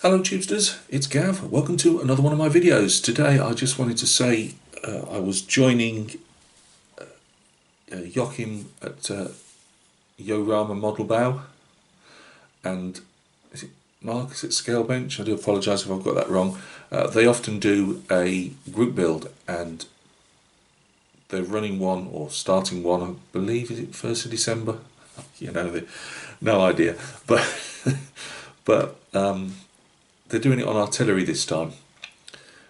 Hello Tubesters, it's Gav. Welcome to another one of my videos. Today I just wanted to say I was joining Joachim at Jorama Modellbau and is it Markus at Scale Bench? I do apologise if I've got that wrong. They often do a group build and they're running one or starting one, I believe, is it 1st of December? You know, no idea. But they're doing it on artillery this time.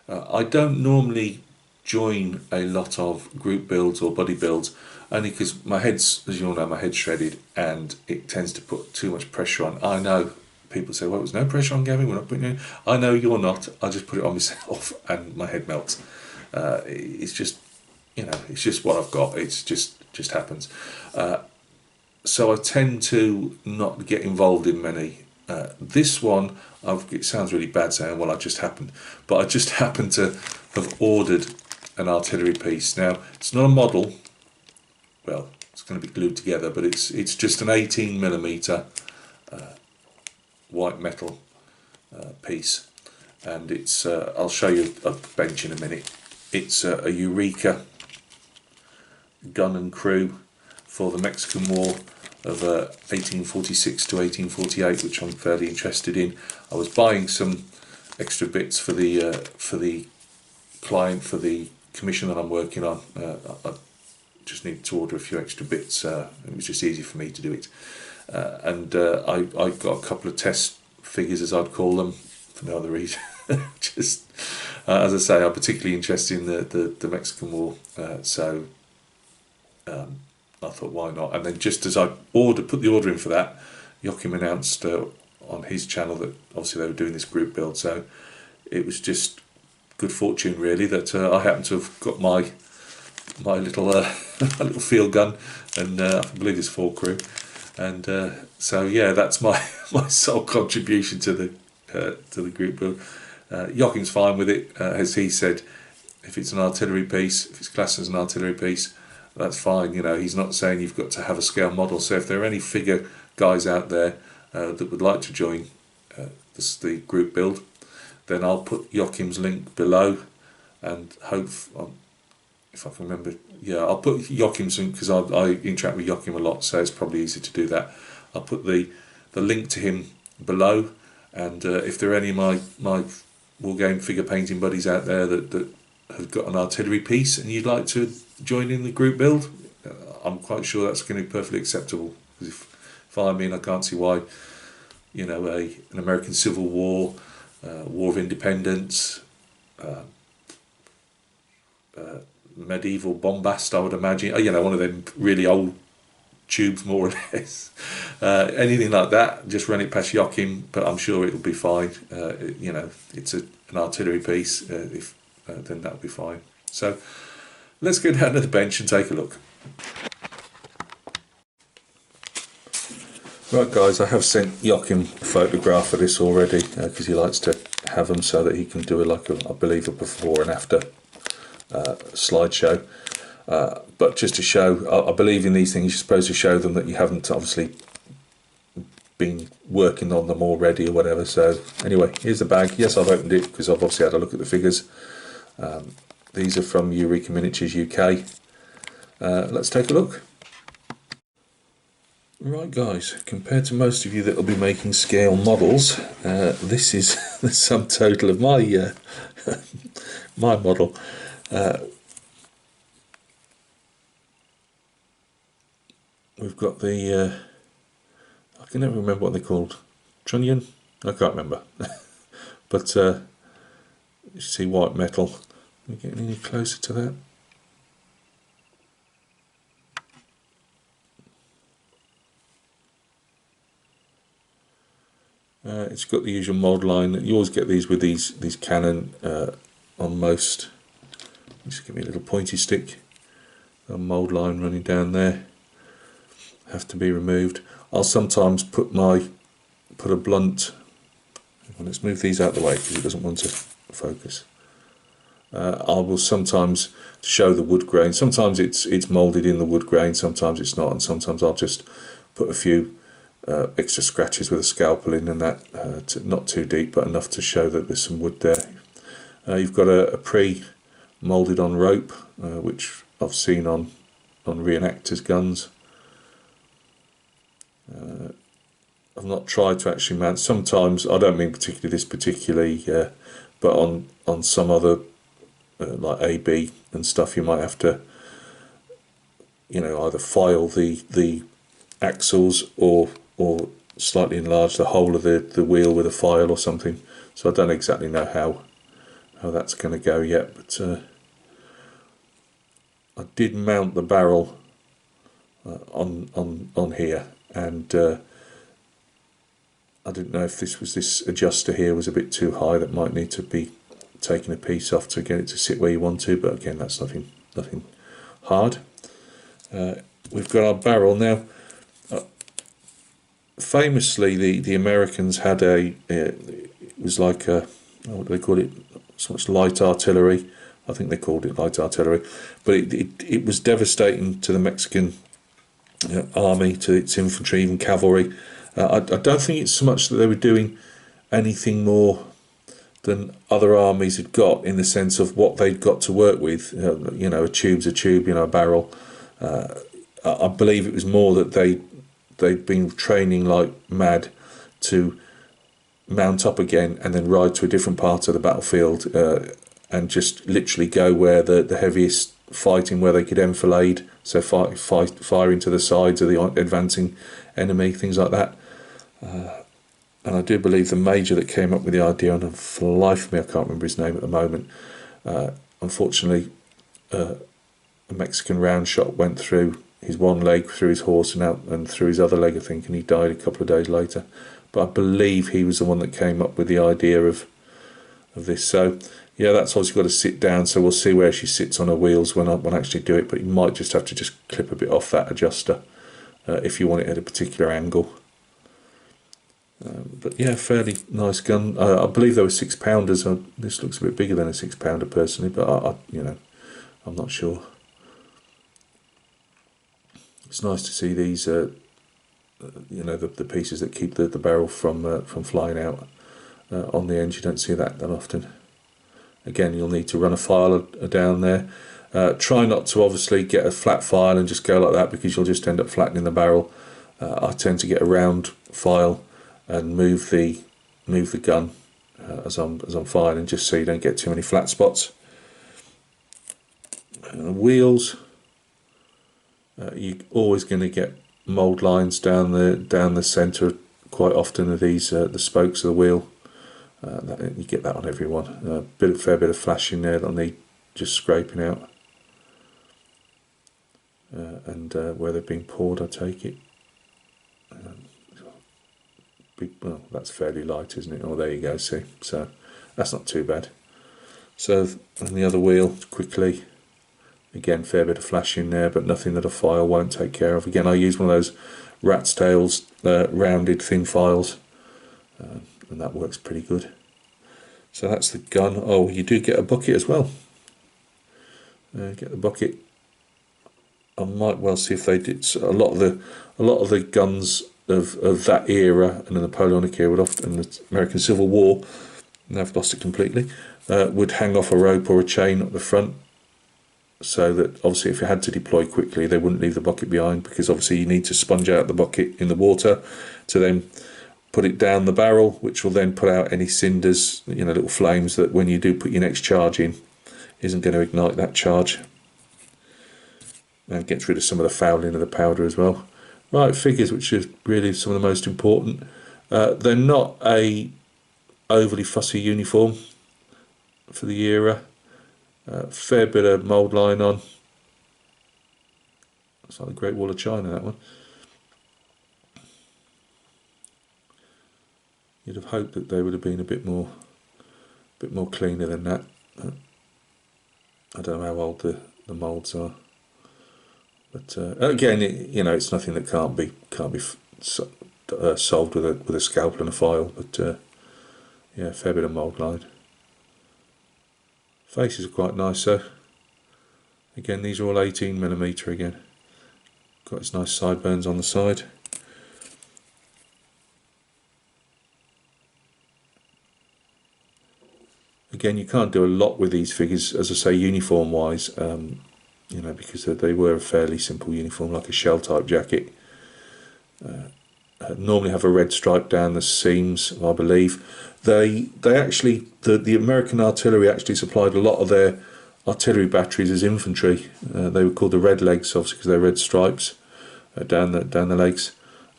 I don't normally join a lot of group builds or buddy builds, only because my head's, as you all know, my head's shredded and it tends to put too much pressure on. I know people say, well, there's no pressure on Gavin, we're not putting it. I know you're not. I just put it on myself and my head melts. It's just, you know, it's just what I've got. It's just happens. So I tend to not get involved in many. This one, it sounds really bad saying, well, I just happened, but I just happened to have ordered an artillery piece. Now, it's not a model, well, it's going to be glued together, but it's just an 18mm white metal piece, and it's, I'll show you a bench in a minute. It's a Eureka gun and crew for the Mexican War of 1846 to 1848, which I'm fairly interested in. I was buying some extra bits for the client, for the commission that I'm working on. I just needed to order a few extra bits. It was just easy for me to do it. I got a couple of test figures, as I'd call them, for no other reason. Just as I say, I'm particularly interested in the Mexican War, so I thought, why not? And then just as I put the order in for that, Joachim announced on his channel that obviously they were doing this group build, so it was just good fortune really that I happened to have got my little my little field gun, and I believe it's 4 crew, and so yeah, that's my sole contribution to the group build. Joachim's fine with it, as he said. If it's an artillery piece, if it's classed as an artillery piece, that's fine. You know, he's not saying you've got to have a scale model. So if there are any figure guys out there that would like to join the group build, then I'll put Joachim's link below, and hope, if I can remember, yeah, I'll put Joachim's link because I interact with Joachim a lot, so it's probably easy to do that. I'll put the link to him below, and if there are any of my wargame figure painting buddies out there that have got an artillery piece and you'd like to join in the group build, I'm quite sure that's going to be perfectly acceptable. Because if I'm in, I can't see why, you know, an American Civil War, War of Independence, medieval bombast, I would imagine, you know, one of them really old tubes more or less, anything like that, just run it past Joachim, but I'm sure it'll be fine. You know, it's an artillery piece, then that'll be fine. So let's go down to the bench and take a look. Right guys, I have sent Joachim a photograph of this already, because he likes to have them so that he can do I believe a before and after slideshow. But just to show, I believe in these things you're supposed to show them that you haven't obviously been working on them already or whatever. So anyway, here's the bag. Yes, I've opened it because I've obviously had a look at the figures. These are from Eureka Miniatures UK. Let's take a look. Right guys, compared to most of you that will be making scale models, this is the sum total of my my model. We've got the, I can never remember what they're called, trunnion? I can't remember. But you see white metal. Are we getting any closer to that? It's got the usual mould line. You always get these with these Canon on most. Just give me a little pointy stick. A mould line running down there. Have to be removed. I'll sometimes put a blunt. Let's move these out of the way because it doesn't want to focus. I will sometimes show the wood grain. Sometimes it's moulded in the wood grain, sometimes it's not, and sometimes I'll just put a few extra scratches with a scalpel in and that, not too deep but enough to show that there's some wood there. You've got a pre-moulded on rope, which I've seen on reenactors' guns. I've not tried to actually mount. Sometimes, I don't mean particularly this particularly, but on some other like AB and stuff, you might have to, you know, either file the axles or slightly enlarge the whole of the wheel with a file or something. So I don't exactly know how that's going to go yet, but I did mount the barrel on here, and I didn't know if this adjuster here was a bit too high, that might need to be taking a piece off to get it to sit where you want to, but again, that's nothing hard. We've got our barrel now. Famously, the Americans had it was like a, what do they call it? So much light artillery. I think they called it light artillery, but it was devastating to the Mexican army, to its infantry, even cavalry. I don't think it's so much that they were doing anything more than other armies had got, in the sense of what they'd got to work with. You know, a tube's a tube, you know, a barrel. I believe it was more that they'd been training like mad to mount up again and then ride to a different part of the battlefield, and just literally go where the heaviest fighting, where they could enfilade, so fire into the sides of the advancing enemy, things like that. And I do believe the major that came up with the idea, and for the life of me I can't remember his name at the moment, unfortunately a Mexican round shot went through his one leg, through his horse and out and through his other leg, I think, and he died a couple of days later. But I believe he was the one that came up with the idea of this. So yeah, that's obviously got to sit down, so we'll see where she sits on her wheels when I actually do it, but you might just have to just clip a bit off that adjuster if you want it at a particular angle. But yeah, fairly nice gun. I believe they were 6-pounders. This looks a bit bigger than a 6-pounder personally, but you know, I'm not sure. It's nice to see these, you know, the pieces that keep the barrel from flying out on the end. You don't see that often. Again, you'll need to run a file down there. Try not to obviously get a flat file and just go like that, because you'll just end up flattening the barrel. I tend to get a round file and move the gun as I'm firing, just so you don't get too many flat spots. Wheels, you're always going to get mould lines down the centre quite often of these, the spokes of the wheel. You get that on everyone. Fair bit of flashing there that'll need just scraping out, and where they've been poured, I take it. Well, that's fairly light, isn't it? Oh, there you go, see, so that's not too bad. So on the other wheel, quickly, again, fair bit of flashing there, but nothing that a file won't take care of. Again, I use one of those rat's tails, rounded thin files, and that works pretty good. So that's the gun. Oh, you do get a bucket as well. Get the bucket. I might well see if they did. So a lot of the guns of that era, and the Napoleonic era, would often, the American Civil War, and I've lost it completely, would hang off a rope or a chain up the front, so that obviously if you had to deploy quickly, they wouldn't leave the bucket behind, because obviously you need to sponge out the bucket in the water to then put it down the barrel, which will then put out any cinders, you know, little flames that when you do put your next charge in, isn't going to ignite that charge, and gets rid of some of the fouling of the powder as well. Right, figures, which are really some of the most important. They're not a overly fussy uniform for the era. Fair bit of mould line on. It's like the Great Wall of China, that one. You'd have hoped that they would have been a bit more cleaner than that. I don't know how old the moulds are, but again, you know, it's nothing that can't be solved with a scalpel and a file. But yeah, fair bit of mould line. Faces are quite nice, so again, these are all 18mm again. Got its nice sideburns on the side. again, you can't do a lot with these figures, as I say, uniform wise, you know, because they were a fairly simple uniform, like a shell type jacket. Normally have a red stripe down the seams, I believe. They actually, the American artillery actually supplied a lot of their artillery batteries as infantry. They were called the red legs, obviously, because they're red stripes down the legs.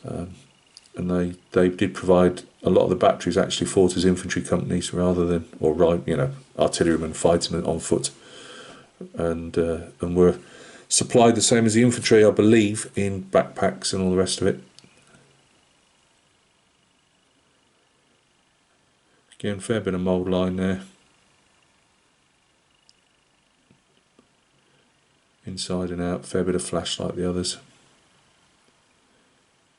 And they did provide a lot of the batteries actually fought as infantry companies rather than, or right, you know, artillerymen fighting on foot, and were supplied the same as the infantry, I believe, in backpacks and all the rest of it. Again, fair bit of mould line there. Inside and out, fair bit of flash like the others.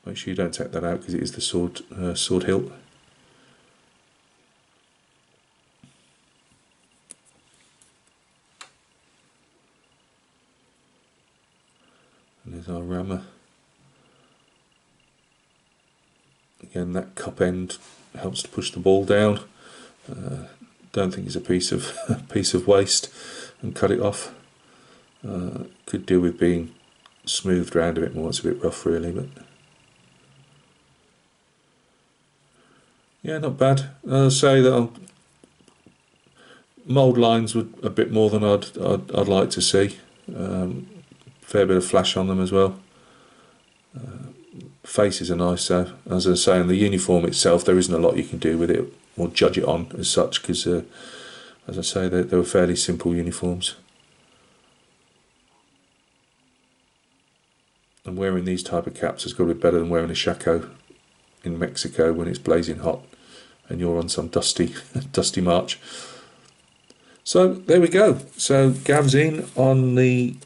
Make sure you don't take that out because it is the sword hilt. And there's our rammer. Again, that cup end helps to push the ball down. Don't think it's a piece of waste, and cut it off. Could do with being smoothed around a bit more. It's a bit rough, really, but yeah, not bad. I'll say that mould lines were a bit more than I'd like to see. Fair bit of flash on them as well. Faces are nice, though. As I say, in the uniform itself, there isn't a lot you can do with it or judge it on as such, because, as I say, they were fairly simple uniforms. And wearing these type of caps is got to be better than wearing a shako in Mexico when it's blazing hot and you're on some dusty march. So there we go. So Gav's in on the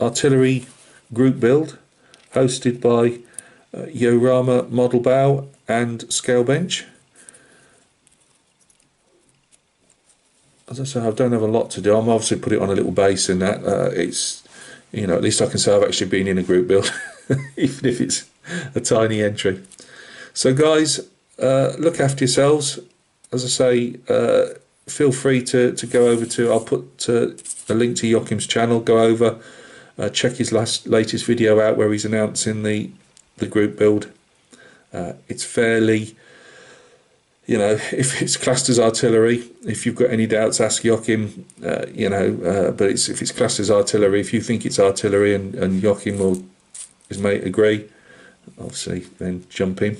artillery group build, hosted by Jorama Modellbau and Scale Bench. As I say, I don't have a lot to do. I'm obviously put it on a little base, and that it's, you know, at least I can say I've actually been in a group build, even if it's a tiny entry. So guys, look after yourselves. As I say, feel free to go over to, I'll put a link to Joachim's channel. Go over, check his latest video out where he's announcing the group build. It's fairly, you know, if it's classed as artillery, if you've got any doubts, ask Joachim, you know, but if it's classed as artillery, if you think it's artillery and Joachim or his mate agree, obviously then jump in.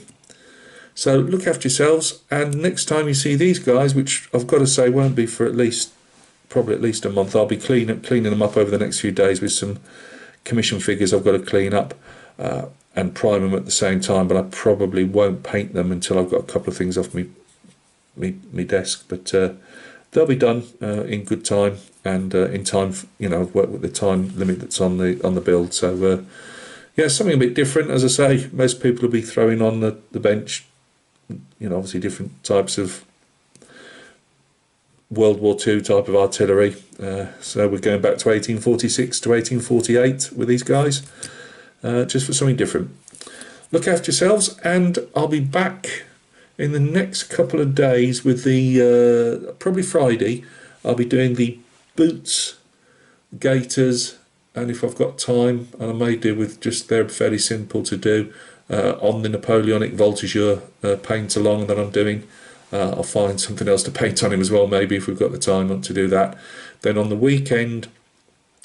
So look after yourselves, and next time you see these guys, which I've got to say won't be for probably at least a month, I'll be cleaning them up over the next few days with some commission figures I've got to clean up and prime them at the same time, but I probably won't paint them until I've got a couple of things off me desk, but they'll be done in good time, and in time, you know, I've worked with the time limit that's on the build. So yeah, something a bit different. As I say, most people will be throwing on the bench, you know, obviously different types of World War II type of artillery. So we're going back to 1846 to 1848 with these guys, just for something different. Look after yourselves, and I'll be back in the next couple of days with the, probably Friday, I'll be doing the boots, gaiters, and if I've got time, and I may do with just, they're fairly simple to do, on the Napoleonic Voltigeur paint along that I'm doing. I'll find something else to paint on him as well, maybe, if we've got the time to do that. Then on the weekend,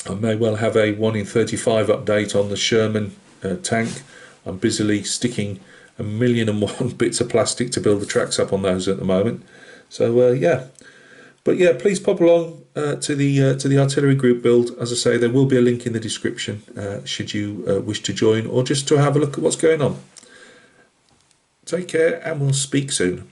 I may well have a 1 in 35 update on the Sherman tank. I'm busily sticking 1,000,001 bits of plastic to build the tracks up on those at the moment. So yeah, but yeah, please pop along to the artillery group build. As I say, there will be a link in the description should you wish to join, or just to have a look at what's going on. Take care, and we'll speak soon.